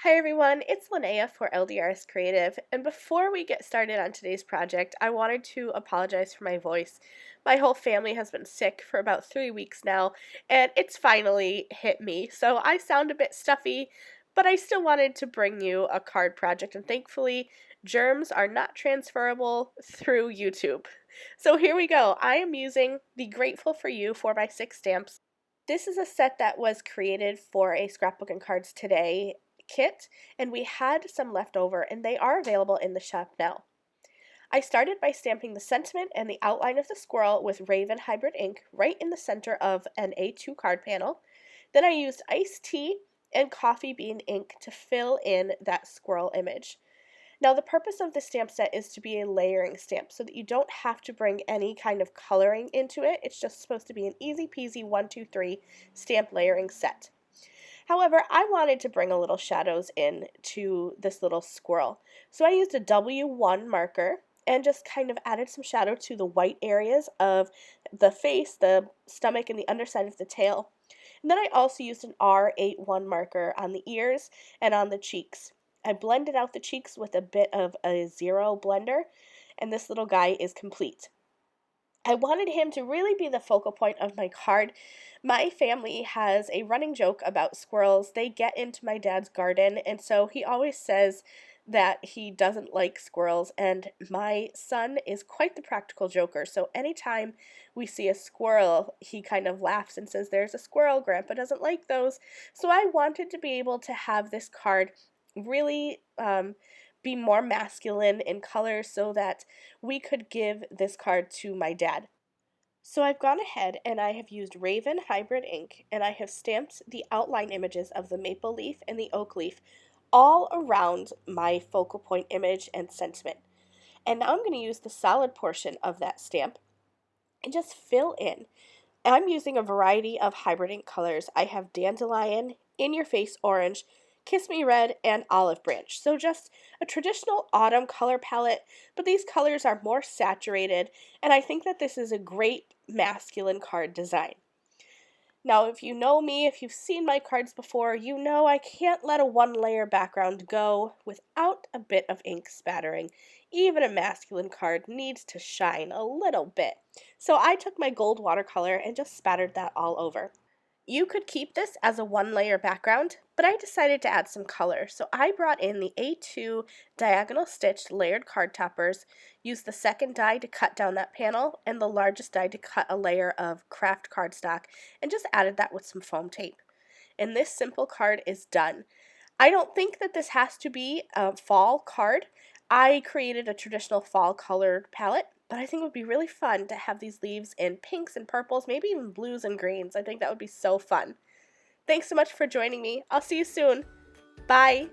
Hi everyone, it's Linnea for LDRS Creative, and before we get started on today's project, I wanted to apologize for my voice. My whole family has been sick for about 3 weeks now, and it's finally hit me, so I sound a bit stuffy, but I still wanted to bring you a card project, and thankfully, germs are not transferable through YouTube. So here we go. I am using the Grateful for You 4x6 stamps. This is a set that was created for a Scrapbook and Cards Today kit, and we had some left over, and they are available in the shop now. I started by stamping the sentiment and the outline of the squirrel with Raven Hybrid ink right in the center of an A2 card panel. Then I used iced tea and coffee bean ink to fill in that squirrel image. Now, the purpose of this stamp set is to be a layering stamp so that you don't have to bring any kind of coloring into it. It's just supposed to be an easy peasy 1, 2, 3 stamp layering set. However, I wanted to bring a little shadows in to this little squirrel. So I used a W1 marker and just kind of added some shadow to the white areas of the face, the stomach, and the underside of the tail. And then I also used an R81 marker on the ears and on the cheeks. I blended out the cheeks with a bit of a zero blender, and this little guy is complete. I wanted him to really be the focal point of my card. My family has a running joke about squirrels. They get into my dad's garden, and so he always says that he doesn't like squirrels, and my son is quite the practical joker. So anytime we see a squirrel, he kind of laughs and says, "There's a squirrel, Grandpa doesn't like those." So I wanted to be able to have this card really be more masculine in color so that we could give this card to my dad. So I've gone ahead and I have used Raven Hybrid ink, and I have stamped the outline images of the maple leaf and the oak leaf all around my focal point image and sentiment. And now I'm going to use the solid portion of that stamp and just fill in. I'm using a variety of hybrid ink colors. I have dandelion, in your face orange, kiss me red, and olive branch. So just a traditional autumn color palette, but these colors are more saturated, and I think that this is a great masculine card design. Now, if you know me, if you've seen my cards before, you know I can't let a one-layer background go without a bit of ink spattering. Even a masculine card needs to shine a little bit. So I took my gold watercolor and just spattered that all over. You could keep this as a one-layer background, but I decided to add some color. So I brought in the A2 diagonal stitched layered card toppers, used the second die to cut down that panel, and the largest die to cut a layer of craft cardstock, and just added that with some foam tape. And this simple card is done. I don't think that this has to be a fall card. I created a traditional fall colored palette, but I think it would be really fun to have these leaves in pinks and purples, maybe even blues and greens. I think that would be so fun. Thanks so much for joining me. I'll see you soon. Bye.